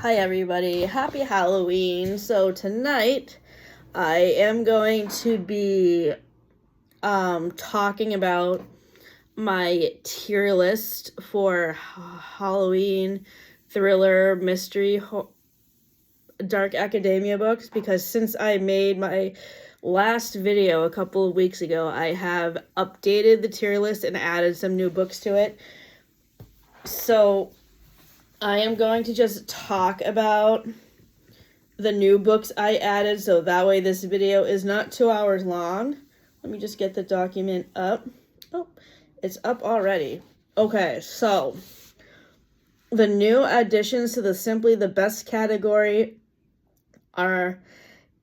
Hi everybody, happy Halloween. So tonight I am going to be talking about my tier list for Halloween thriller mystery dark academia books, because since I made my last video a couple of weeks ago, I have updated the tier list and added some new books to it. So I am going to just talk about the new books I added, so that way this video is not 2 hours long. Let me just get the document up. Oh, it's up already. Okay, so the new additions to the Simply the Best category are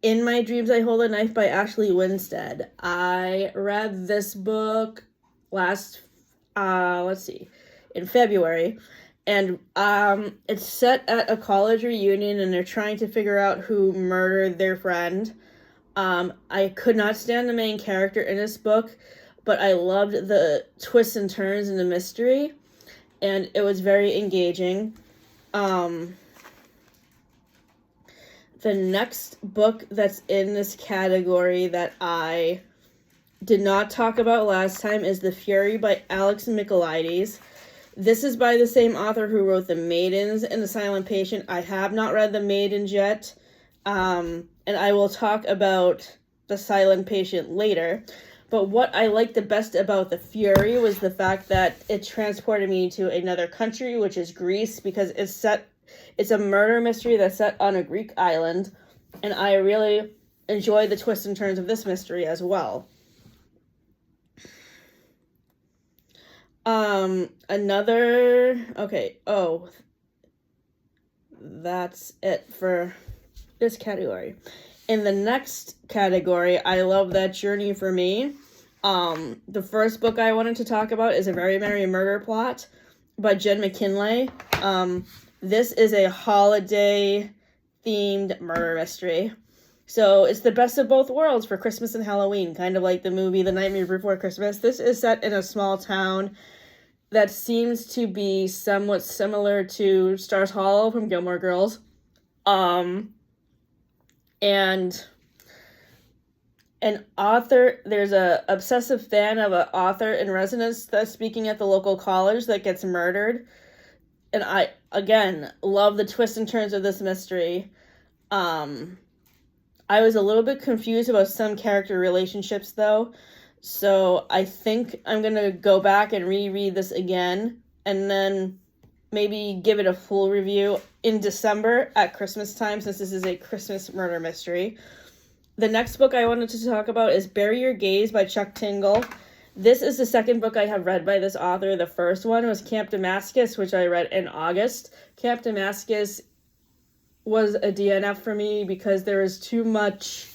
In My Dreams I Hold a Knife by Ashley Winstead. I read this book in February. And it's set at a college reunion, and they're trying to figure out who murdered their friend. I could not stand the main character in this book, but I loved the twists and turns in the mystery, and it was very engaging. The next book that's in this category that I did not talk about last time is The Fury by Alex Michaelides. This is by the same author who wrote The Maidens and The Silent Patient. I have not read The Maidens yet, and I will talk about The Silent Patient later. But what I liked the best about The Fury was the fact that it transported me to another country, which is Greece, because it's a murder mystery that's set on a Greek island, and I really enjoy the twists and turns of this mystery as well. That's it for this category. In the next category, I Love That Journey for Me. The first book I wanted to talk about is A Very Merry Murder Plot by Jen McKinley. This is a holiday-themed murder mystery. So it's the best of both worlds for Christmas and Halloween, kind of like the movie The Nightmare Before Christmas. This is set in a small town that seems to be somewhat similar to Stars Hollow from Gilmore Girls. And there's a obsessive fan of an author in residence that's speaking at the local college that gets murdered. And I, again, love the twists and turns of this mystery. I was a little bit confused about some character relationships, though. So I think I'm going to go back and reread this again and then maybe give it a full review in December at Christmas time, since this is a Christmas murder mystery. The next book I wanted to talk about is Bury Your Gaze by Chuck Tingle. This is the second book I have read by this author. The first one was Camp Damascus, which I read in August. Camp Damascus was a DNF for me because there was too much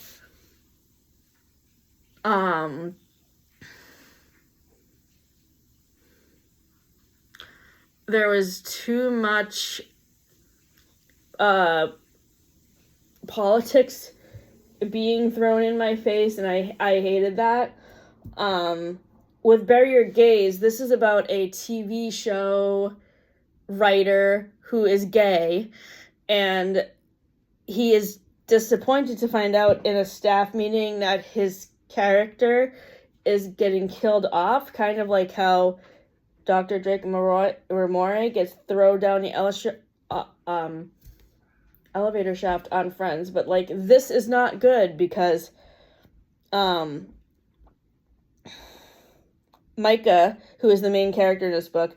politics being thrown in my face, and I hated that. With Bury Your Gaze, this is about a TV show writer who is gay, and he is disappointed to find out in a staff meeting that his character is getting killed off, kind of like how Dr. Drake Ramore gets thrown down the elevator shaft on Friends. But, like, this is not good because Micah, who is the main character in this book,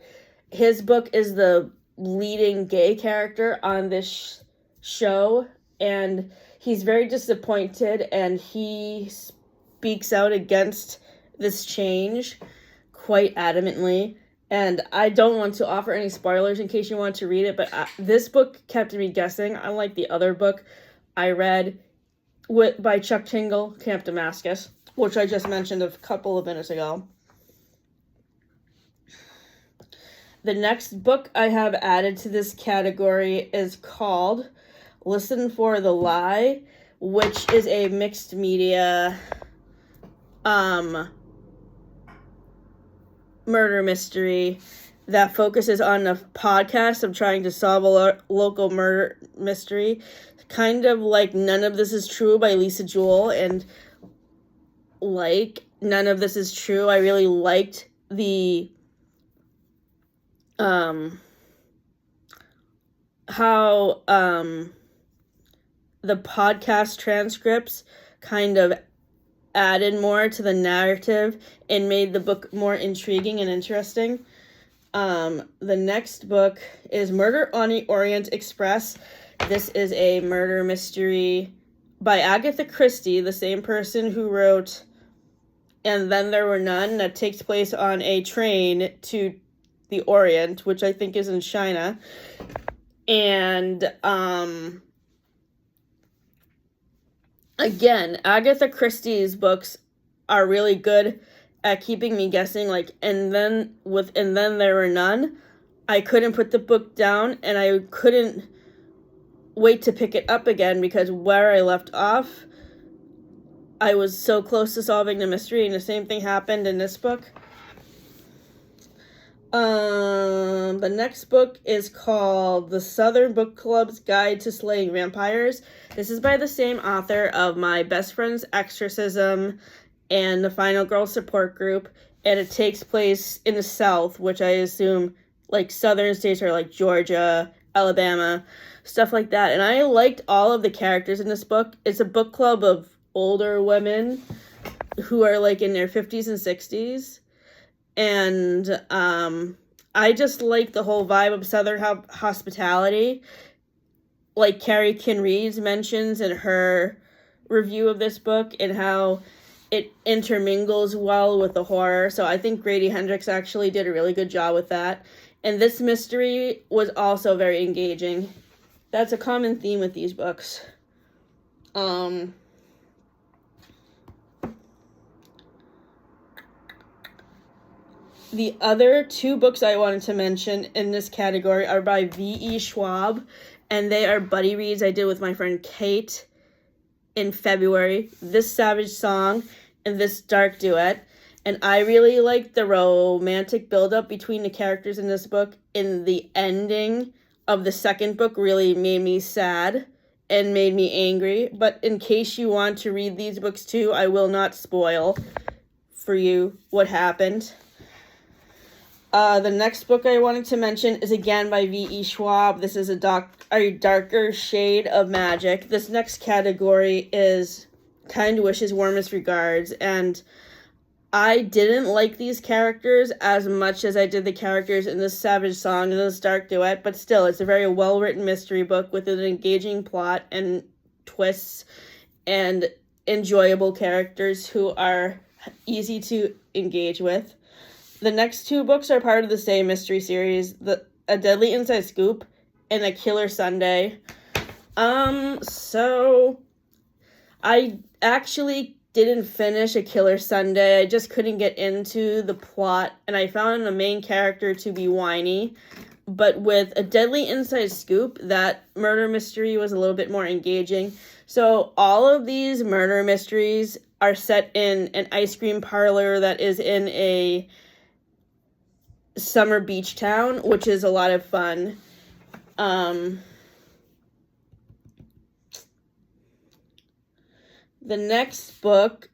his book is the leading gay character on this show, and he's very disappointed, and he speaks out against this change quite adamantly. And I don't want to offer any spoilers in case you want to read it, but this book kept me guessing, unlike the other book I read by Chuck Tingle, Camp Damascus, which I just mentioned a couple of minutes ago. The next book I have added to this category is called Listen for the Lie, which is a mixed media murder mystery. that focuses on a podcast of trying to solve a local murder mystery, kind of like None of This Is True by Lisa Jewell. And like None of This Is True, I really liked the how the podcast transcripts kind of added more to the narrative and made the book more intriguing and interesting. The next book is Murder on the Orient Express. This is a murder mystery by Agatha Christie, the same person who wrote And Then There Were None, that takes place on a train to the Orient, which I think is in China. And again, Agatha Christie's books are really good at keeping me guessing. Like, and then there were none. I couldn't put the book down, and I couldn't wait to pick it up again, because where I left off, I was so close to solving the mystery, and the same thing happened in this book. The next book is called The Southern Book Club's Guide to Slaying Vampires. This is by the same author of My Best Friend's Exorcism and The Final Girl Support Group, and it takes place in the South, which I assume, like, southern states are like Georgia, Alabama, stuff like that. And I liked all of the characters in this book. It's a book club of older women who are like in their 50s and 60s. And I just like the whole vibe of Southern hospitality. Like Carrie Kinreads mentions in her review of this book, and how it intermingles well with the horror. So I think Grady Hendrix actually did a really good job with that. And this mystery was also very engaging. That's a common theme with these books. The other two books I wanted to mention in this category are by V.E. Schwab, and they are buddy reads I did with my friend Kate in February. This Savage Song and This Dark Duet. And I really liked the romantic buildup between the characters in this book, and the ending of the second book really made me sad and made me angry. But in case you want to read these books too, I will not spoil for you what happened. The next book I wanted to mention is again by V.E. Schwab. This is a darker shade of magic. This next category is Kind Wishes, Warmest Regards. And I didn't like these characters as much as I did the characters in This Savage Song and This Dark Duet. But still, it's a very well-written mystery book with an engaging plot and twists and enjoyable characters who are easy to engage with. The next two books are part of the same mystery series, A Deadly Inside Scoop and A Killer Sunday. So I actually didn't finish A Killer Sunday. I just couldn't get into the plot, and I found the main character to be whiny. But with A Deadly Inside Scoop, that murder mystery was a little bit more engaging. So all of these murder mysteries are set in an ice cream parlor that is in a summer beach town, which is a lot of fun. The next book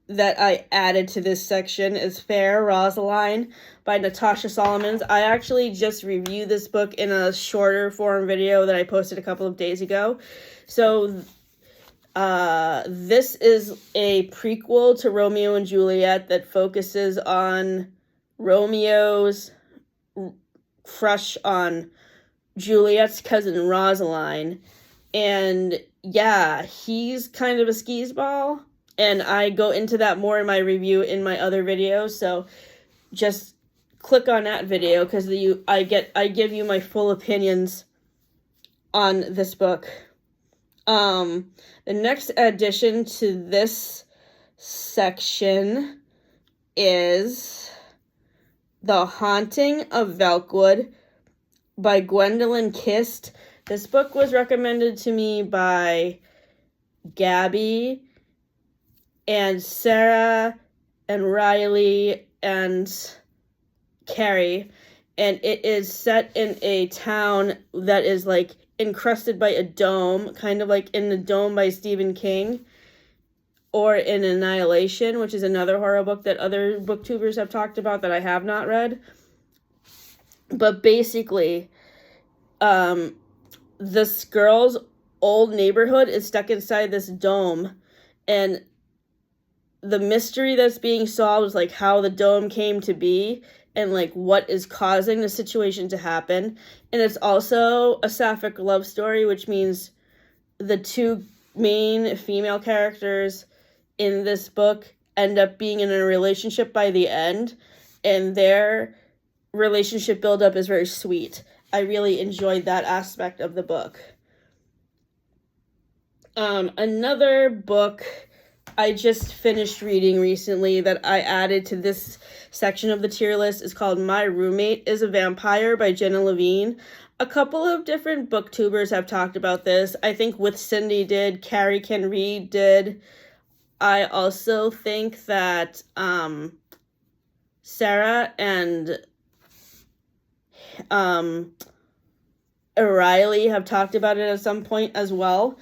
that I added to this section is Fair Rosaline by Natasha Solomons. I actually just reviewed this book in a shorter form video that I posted a couple of days ago. So this is a prequel to Romeo and Juliet that focuses on Romeo's crush on Juliet's cousin Rosaline. And yeah, he's kind of a skis-ball, and I go into that more in my review in my other videos, so just click on that video because I give you my full opinions on this book. The next addition to this section is The Haunting of Velkwood by Gwendolyn Kist. This book was recommended to me by Gabby and Sarah and Riley and Carrie. and it is set in a town that is like encrusted by a dome, kind of like in The Dome by Stephen King, or in Annihilation, which is another horror book that other booktubers have talked about that I have not read. But basically, this girl's old neighborhood is stuck inside this dome, and the mystery that's being solved is like how the dome came to be and like what is causing the situation to happen. And it's also a sapphic love story, which means the two main female characters in this book end up being in a relationship by the end, and their relationship buildup is very sweet. I really enjoyed that aspect of the book. Another book I just finished reading recently that I added to this section of the tier list is called My Roommate is a Vampire by Jenna Levine. A couple of different booktubers have talked about this. I think With Cindy did, Carrie Can Read did. I also think that Sarah and O'Reilly have talked about it at some point as well.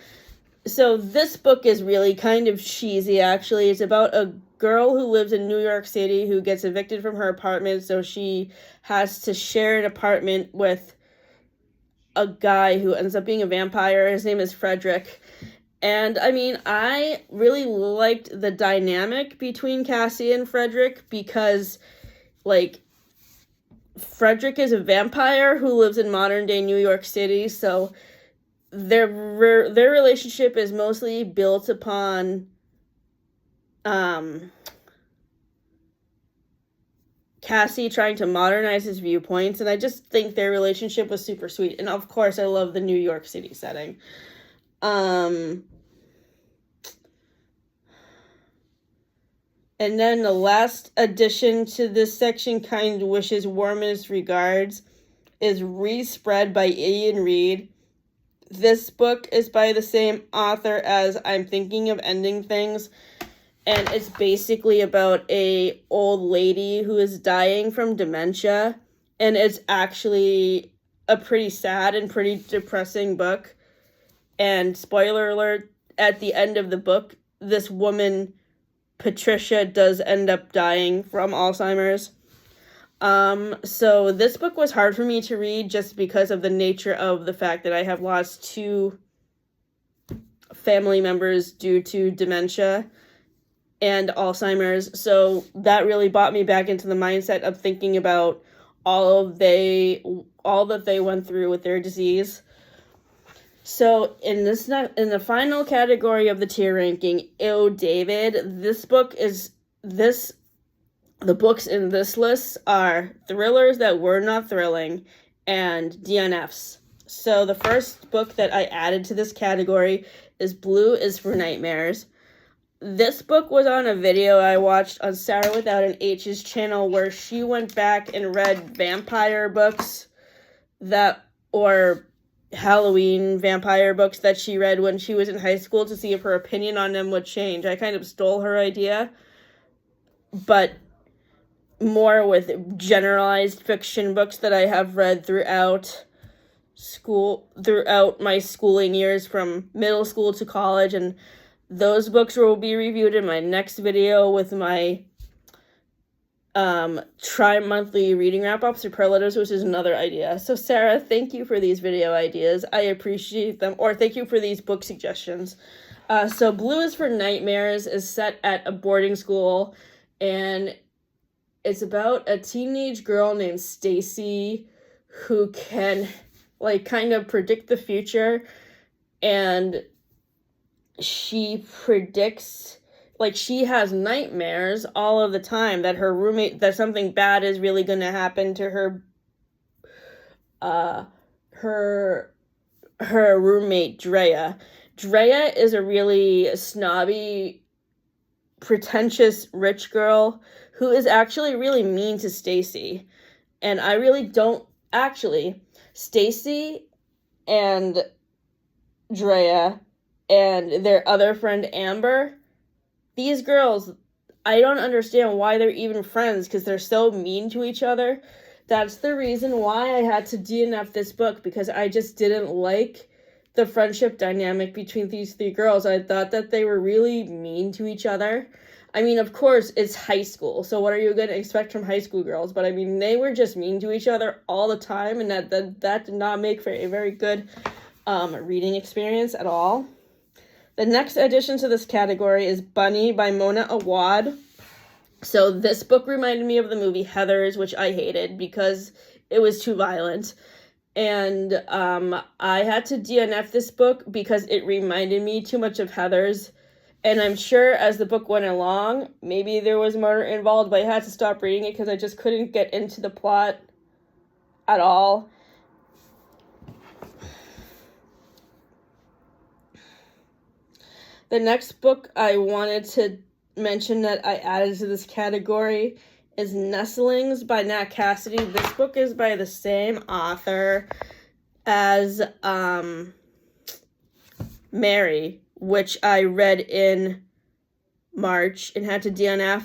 So this book is really kind of cheesy, actually. It's about a girl who lives in New York City who gets evicted from her apartment, so she has to share an apartment with a guy who ends up being a vampire. His name is Frederick. And, I mean, I really liked the dynamic between Cassie and Frederick because, like, Frederick is a vampire who lives in modern-day New York City, so their relationship is mostly built upon Cassie trying to modernize his viewpoints, and I just think their relationship was super sweet. And of course, I love the New York City setting. And then the last addition to this section, Kind Wishes, Warmest Regards, is Respread by Ian Reid. This book is by the same author as I'm Thinking of Ending Things, and it's basically about a old lady who is dying from dementia, and it's actually a pretty sad and pretty depressing book. And spoiler alert, at the end of the book, this woman, Patricia, does end up dying from Alzheimer's. So this book was hard for me to read just because of the nature of the fact that I have lost 2 family members due to dementia and Alzheimer's. So that really brought me back into the mindset of thinking about all that they went through with their disease. So in the final category of the tier ranking, Ew David, the books in this list are thrillers that were not thrilling and DNFs. So the first book that I added to this category is Blue is for Nightmares. This book was on a video I watched on Sarah Without an H's channel where she went back and read vampire books or Halloween vampire books that she read when she was in high school to see if her opinion on them would change. I kind of stole her idea, but more with generalized fiction books that I have read throughout my schooling years from middle school to college, and those books will be reviewed in my next video with my tri-monthly reading wrap-up, superlatives, which is another idea. So Sarah, thank you for these video ideas. I appreciate them. Or thank you for these book suggestions. So Blue is for Nightmares is set at a boarding school, and it's about a teenage girl named Stacy who can kind of predict the future, and she predicts she has nightmares all of the time that that something bad is really going to happen to her roommate Drea. Drea is a really snobby, pretentious rich girl who is actually really mean to Stacy. And I really don't Stacy and Drea and their other friend Amber, these girls, I don't understand why they're even friends because they're so mean to each other. That's the reason why I had to DNF this book, because I just didn't like the friendship dynamic between these three girls. I thought that they were really mean to each other. I mean, of course, it's high school, so what are you going to expect from high school girls? But I mean, they were just mean to each other all the time, and that did not make for a very good reading experience at all. The next addition to this category is Bunny by Mona Awad. So this book reminded me of the movie Heathers, which I hated because it was too violent. And I had to DNF this book because it reminded me too much of Heathers. And I'm sure as the book went along, maybe there was murder involved, but I had to stop reading it because I just couldn't get into the plot at all. The next book I wanted to mention that I added to this category is Nestlings by Nat Cassidy. This book is by the same author as Mary, which I read in March and had to DNF.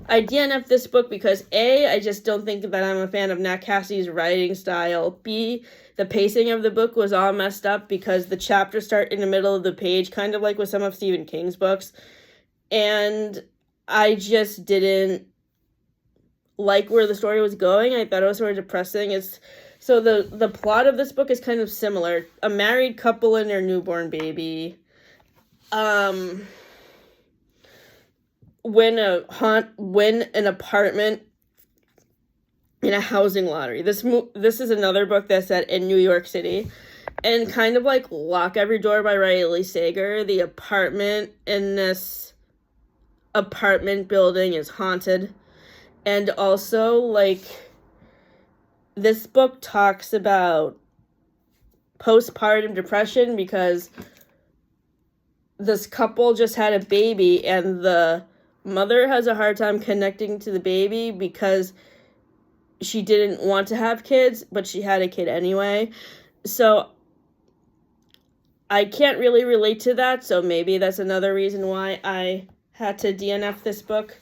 I DNF'd this book because A, I just don't think that I'm a fan of Nat Cassidy's writing style. B, the pacing of the book was all messed up because the chapters start in the middle of the page, kind of like with some of Stephen King's books. And I just didn't like where the story was going. I thought it was sort of depressing. So the plot of this book is kind of similar. A married couple and their newborn baby win an apartment in a housing lottery. This is another book that's set in New York City. And kind of like Lock Every Door by Riley Sager, the apartment in this apartment building is haunted. And also, like, this book talks about postpartum depression because this couple just had a baby and the mother has a hard time connecting to the baby because she didn't want to have kids, but she had a kid anyway. So I can't really relate to that, so maybe that's another reason why I had to DNF this book.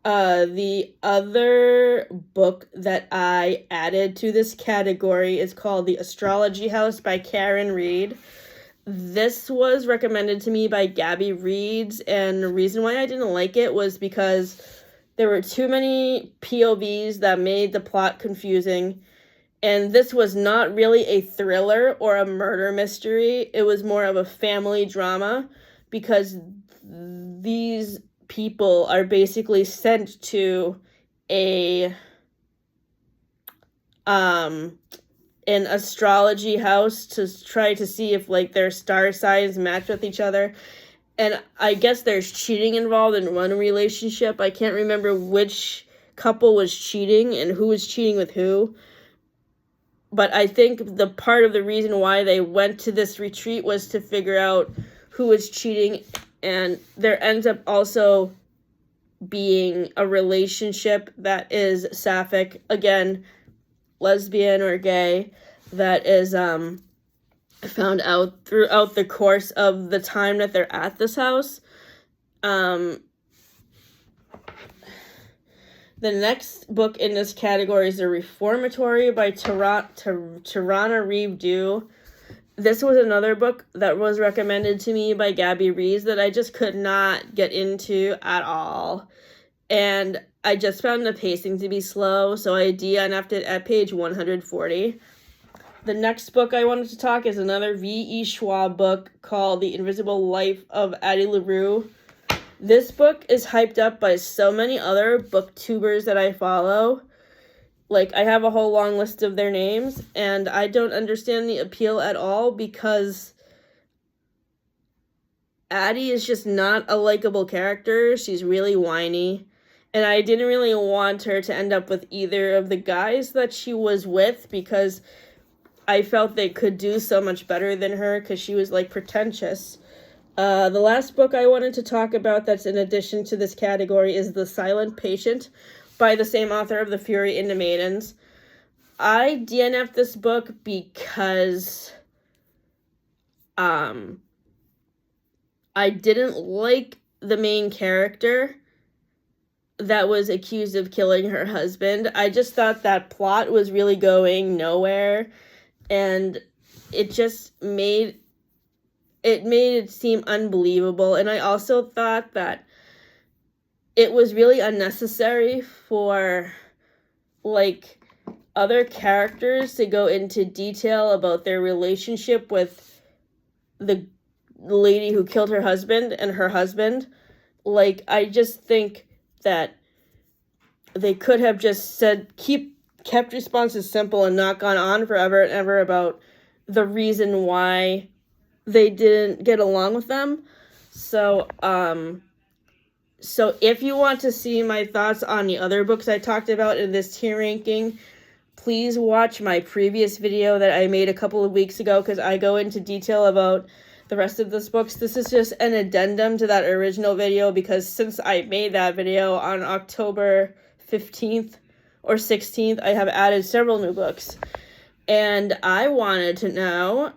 The other book that I added to this category is called The Astrology House by Karen Reed. This was recommended to me by Gabby Reeds, and the reason why I didn't like it was because there were too many POVs that made the plot confusing, and this was not really a thriller or a murder mystery. It was more of a family drama because these people are basically sent to an astrology house to try to see if like their star signs match with each other. And I guess there's cheating involved in one relationship. I can't remember which couple was cheating and who was cheating with who. But I think the part of the reason why they went to this retreat was to figure out who was cheating. And there ends up also being a relationship that is sapphic, again, lesbian or gay, that is found out throughout the course of the time that they're at this house. The next book in this category is The Reformatory by Tarana Reeve Dew. This was another book that was recommended to me by Gabby Rees that I just could not get into at all. And I just found the pacing to be slow, so I DNF'd it at page 140. The next book I wanted to talk is another V.E. Schwab book called The Invisible Life of Addie LaRue. This book is hyped up by so many other booktubers that I follow. Like, I have a whole long list of their names, and I don't understand the appeal at all because Addie is just not a likable character. She's really whiny, and I didn't really want her to end up with either of the guys that she was with because I felt they could do so much better than her because she was, like, pretentious. The last book I wanted to talk about that's in addition to this category is The Silent Patient by the same author of The Fury in the Maidens. I DNF'd this book because I didn't like the main character that was accused of killing her husband. I just thought that plot was really going nowhere, and it just made it seem unbelievable. And I also thought that it was really unnecessary for, like, other characters to go into detail about their relationship with the lady who killed her husband and her husband. Like, I just think that they could have just kept responses simple and not gone on forever and ever about the reason why they didn't get along with them. So if you want to see my thoughts on the other books I talked about in this tier ranking, please watch my previous video that I made a couple of weeks ago, because I go into detail about the rest of those books. This is just an addendum to that original video, because since I made that video on October 15th or 16th, I have added several new books. And I wanted to know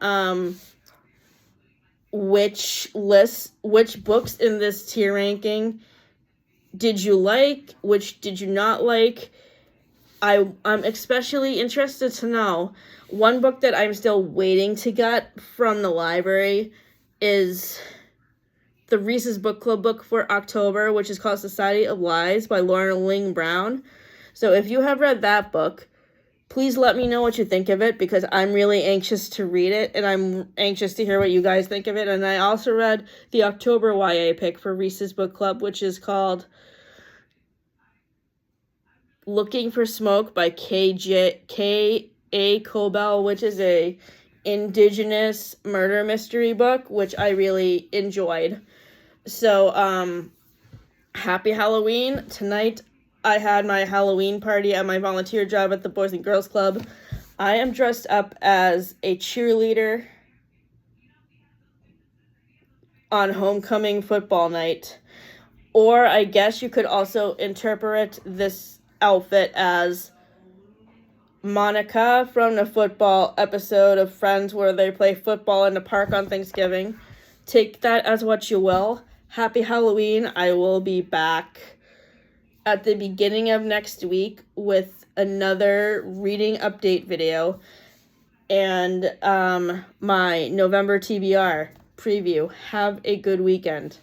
which books in this tier ranking did you like, which did you not like. I'm especially interested to know, one book that I'm still waiting to get from the library is the Reese's Book Club book for October, which is called Society of Lies by Laura Ling Brown. So if you have read that book, please let me know what you think of it, because I'm really anxious to read it, and I'm anxious to hear what you guys think of it. And I also read the October YA pick for Reese's Book Club, which is called Looking for Smoke by K.A. Cobell, which is a indigenous murder mystery book, which I really enjoyed. So, happy Halloween. Tonight I had my Halloween party at my volunteer job at the Boys and Girls Club. I am dressed up as a cheerleader on homecoming football night. Or I guess you could also interpret this outfit as Monica from the football episode of Friends, where they play football in the park on Thanksgiving. Take that as what you will. Happy Halloween. I will be back at the beginning of next week with another reading update video and my November TBR preview. Have a good weekend.